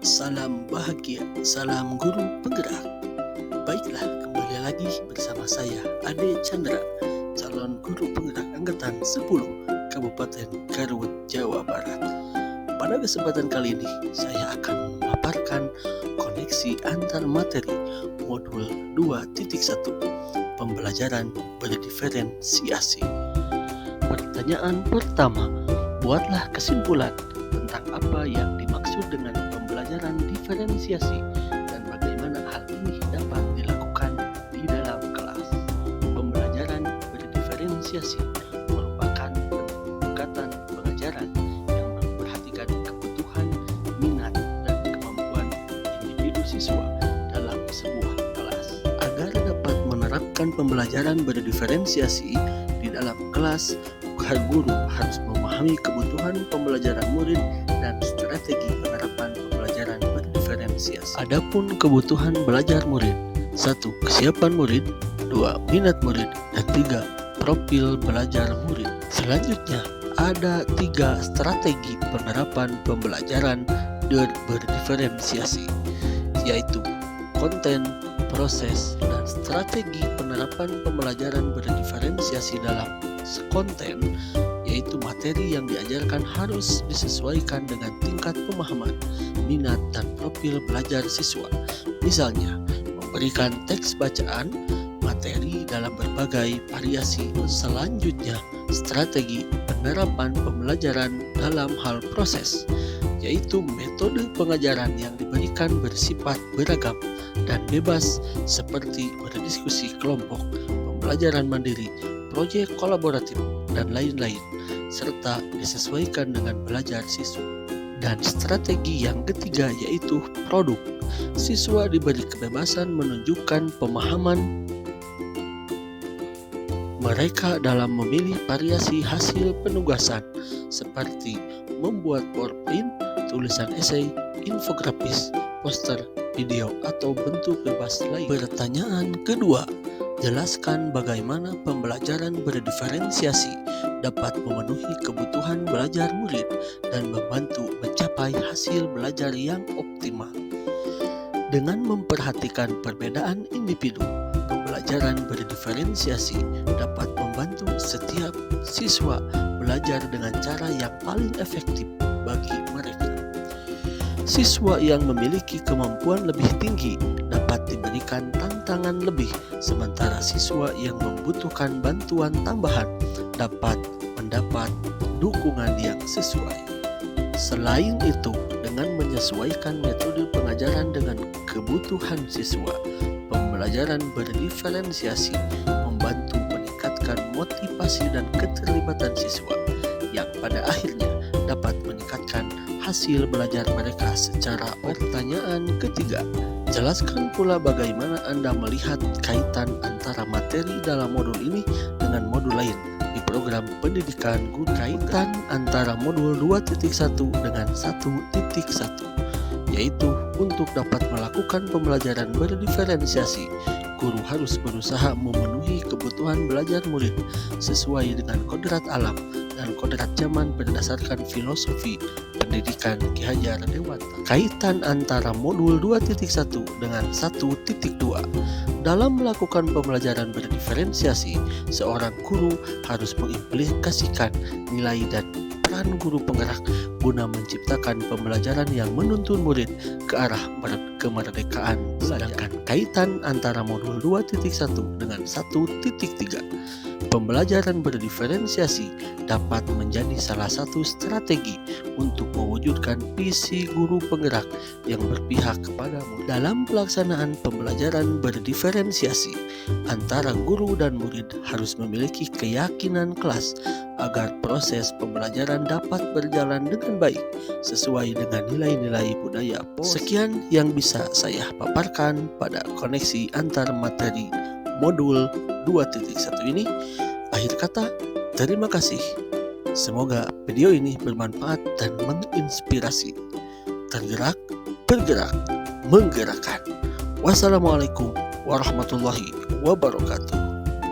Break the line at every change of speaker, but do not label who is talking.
Salam bahagia, salam guru penggerak. Baiklah, kembali lagi bersama saya Ade Chandra, calon guru penggerak angkatan 10 Kabupaten Garut, Jawa Barat. Pada kesempatan kali ini, saya akan memaparkan koneksi antar materi modul 2.1 pembelajaran berdiferensiasi. Pertanyaan pertama, buatlah kesimpulan tentang apa yang dimaksud dengan pembelajaran diferensiasi dan bagaimana hal ini dapat dilakukan di dalam kelas. Pembelajaran berdiferensiasi merupakan pendekatan pengajaran yang memperhatikan kebutuhan, minat, dan kemampuan individu siswa dalam sebuah kelas. Agar dapat menerapkan pembelajaran berdiferensiasi di dalam kelas, guru harus memahami kebutuhan pembelajaran murid dan strategi penerapan pembelajaran berdiferensiasi. Adapun kebutuhan belajar murid: 1. Kesiapan murid, 2. Minat murid, dan 3. Profil belajar murid. Selanjutnya, ada 3 strategi penerapan pembelajaran berdiferensiasi, yaitu konten, proses, dan strategi penerapan pembelajaran berdiferensiasi dalam konten, yaitu materi yang diajarkan harus disesuaikan dengan tingkat pemahaman, minat, dan profil belajar siswa. Misalnya, memberikan teks bacaan, materi dalam berbagai variasi. Selanjutnya, strategi penerapan pembelajaran dalam hal proses, yaitu metode pengajaran yang diberikan bersifat beragam dan bebas seperti berdiskusi kelompok, pembelajaran mandiri, proyek kolaboratif, dan lain-lain, serta disesuaikan dengan belajar siswa. Dan strategi yang ketiga yaitu produk. Siswa diberi kebebasan menunjukkan pemahaman mereka dalam memilih variasi hasil penugasan seperti membuat PowerPoint, tulisan esai, infografis, poster, video, atau bentuk bebas lain. Pertanyaan kedua, jelaskan bagaimana pembelajaran berdiferensiasi dapat memenuhi kebutuhan belajar murid dan membantu mencapai hasil belajar yang optimal. Dengan memperhatikan perbedaan individu, pembelajaran berdiferensiasi dapat membantu setiap siswa belajar dengan cara yang paling efektif bagi mereka. Siswa yang memiliki kemampuan lebih tinggi dapat diberikan tantangan lebih, sementara siswa yang membutuhkan bantuan tambahan dapat mendapat dukungan yang sesuai. Selain itu, dengan menyesuaikan metode pengajaran dengan kebutuhan siswa, pembelajaran berdiferensiasi membantu meningkatkan motivasi dan keterlibatan siswa, yang pada akhirnya dapat meningkatkan hasil belajar mereka secara. Pertanyaan ketiga, jelaskan pula bagaimana Anda melihat kaitan antara materi dalam modul ini dengan modul lain di program pendidikan guru. Kaitan antara modul 2.1 dengan 1.1, yaitu untuk dapat melakukan pembelajaran berdiferensiasi, guru harus berusaha memenuhi kebutuhan belajar murid sesuai dengan kodrat alam dan kodrat zaman berdasarkan filosofi pendidikan Ki Hajar Dewantara. Kaitan antara modul 2.1 dengan 1.2. Dalam melakukan pembelajaran berdiferensiasi, seorang guru harus mengimplikasikan nilai dan peran guru penggerak guna menciptakan pembelajaran yang menuntun murid ke arah kemerdekaan. Sedangkan kaitan antara modul 2.1 dengan 1.3, pembelajaran berdiferensiasi dapat menjadi salah satu strategi untuk mewujudkan visi guru penggerak yang berpihak kepada murid. Dalam pelaksanaan pembelajaran berdiferensiasi, antara guru dan murid harus memiliki keyakinan kelas agar proses pembelajaran dapat berjalan dengan baik sesuai dengan nilai-nilai budaya. Sekian yang bisa saya paparkan pada koneksi antar materi modul 2.1 ini. Akhir kata, terima kasih. Semoga video ini bermanfaat dan menginspirasi. Tergerak, bergerak, menggerakkan. Wassalamualaikum warahmatullahi wabarakatuh.